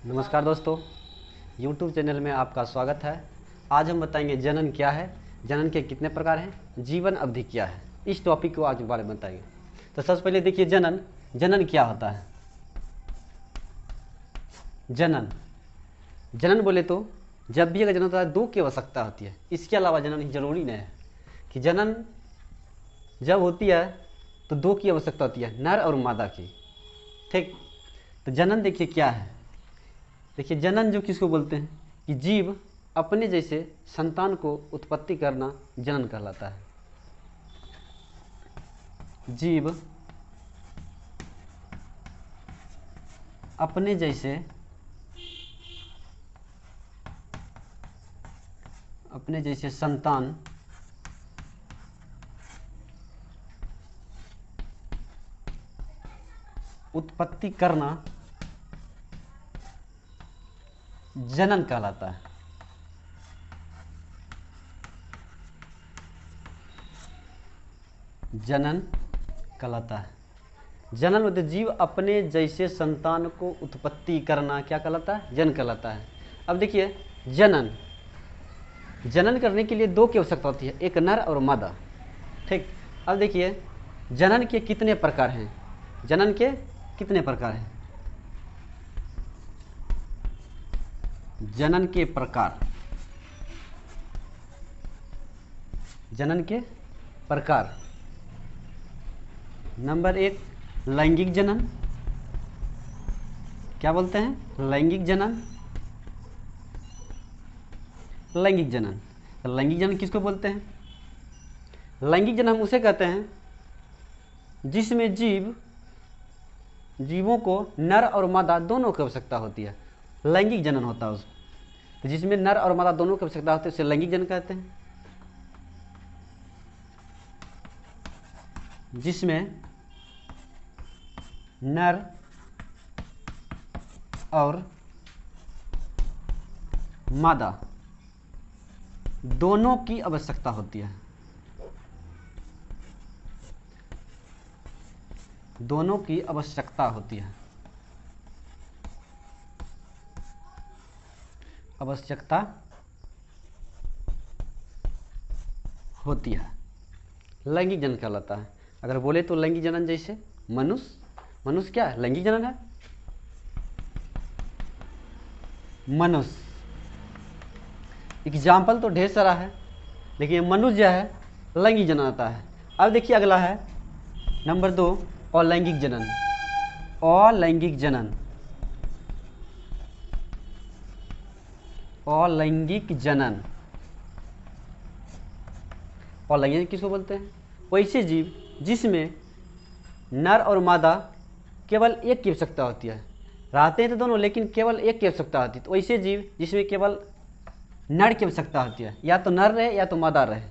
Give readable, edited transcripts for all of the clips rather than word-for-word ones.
नमस्कार दोस्तों, YouTube channel में आपका स्वागत है। आज हम बताएंगे जनन क्या है, जनन के कितने प्रकार हैं, जीवन अवधि क्या है। इस टॉपिक को आज बारे में बताएंगे। तो सबसे पहले देखिए जनन, जनन क्या होता है। जनन जनन बोले तो जब भी अगर जनन होता है दो की आवश्यकता होती है, इसके अलावा जनन जरूरी नहीं है। कि जनन जब होती है तो दो की आवश्यकता होती है, नर और मादा की। ठीक, तो जनन देखिए क्या है। देखिए जनन जो किसको बोलते हैं कि जीव अपने जैसे संतान को उत्पत्ति करना जनन कहलाता है। जीव अपने जैसे संतान उत्पत्ति करना जनन कहलाता है। जनन कहलाता है। जनन मतलब जीव अपने जैसे संतान को उत्पत्ति करना क्या कहलाता है, जनन कहलाता है। अब देखिए जनन जनन करने के लिए दो की आवश्यकता होती है, एक नर और मादा। ठीक, अब देखिए जनन के कितने प्रकार हैं, जनन के कितने प्रकार हैं। जनन के प्रकार, जनन के प्रकार। नंबर एक लैंगिक जनन। क्या बोलते हैं, लैंगिक जनन। लैंगिक जनन, तो लैंगिक जनन किसको बोलते हैं। लैंगिक जनन हम उसे कहते हैं जिसमें जीवों को नर और मादा दोनों की आवश्यकता होती है, लैंगिक जनन होता है उसमें। तो जिसमें नर और मादा दोनों की आवश्यकता होती है उसे लैंगिक जनन कहते हैं। जिसमें नर और मादा दोनों की आवश्यकता होती है, दोनों की आवश्यकता होती है, आवश्यकता होती है, लैंगिक जनन कहलाता है। अगर बोले तो लैंगिक जनन जैसे मनुष्य क्या है, लैंगिक जनन है। मनुष्य एग्जाम्पल तो ढेर सारा है, लेकिन मनुष्य जो है लैंगिक जनन आता है। अब देखिए अगला है नंबर 2 अलैंगिक जनन। अलैंगिक जनन, अलैंगिक जनन। अलैंगिक किसको बोलते हैं, वैसे जीव जिसमें नर और मादा केवल एक की आवश्यकता होती है, रहते हैं तो दोनों लेकिन केवल एक की आवश्यकता होती है। तो वैसे जीव जिसमें केवल नर की आवश्यकता होती है, या तो नर रहे या तो मादा रहे।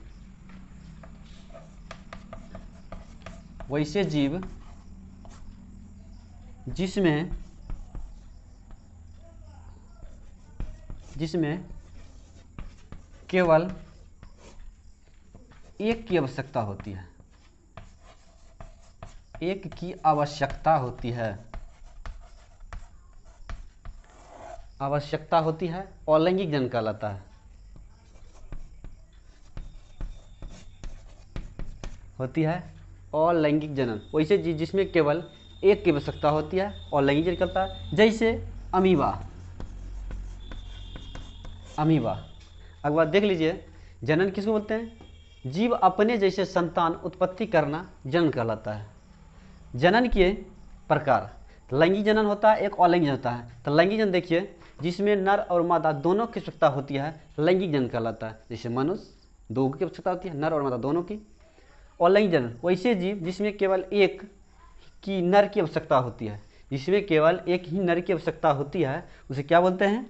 वैसे जीव जिसमें केवल एक की आवश्यकता होती है, एक की आवश्यकता होती है, आवश्यकता होती है, अलैंगिक जनन कहलाता है। होती है अलैंगिक जनन। वैसे जीव जिसमें केवल एक की आवश्यकता होती है, अलैंगिक जनन कहलाता है। जैसे अमीबा। अगला देख लीजिए जनन किसको बोलते हैं, जीव अपने जैसे संतान उत्पत्ति करना जनन कहलाता है। जनन के प्रकार, लैंगिक जनन होता है, एक अलैंगिक जनन होता है। तो लैंगिक जनन देखिए जिसमें नर और मादा दोनों की आवश्यकता होती है, लैंगिक जनन कहलाता है। जैसे मनुष्य दो की आवश्यकता होती है, नर और मादा दोनों की। अलैंगिक जनन वैसे जीव जिसमें केवल एक की नर की आवश्यकता होती है, जिसमें केवल एक ही नर की आवश्यकता होती है, उसे क्या बोलते हैं,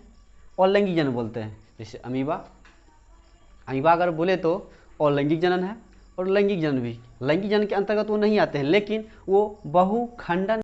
अलैंगिक जनन बोलते हैं। जैसे अमीबा अगर बोले तो अलैंगिक जनन है। और लैंगिक जनन भी, लैंगिक जनन के अंतर्गत वो नहीं आते हैं, लेकिन वो बहुखंडन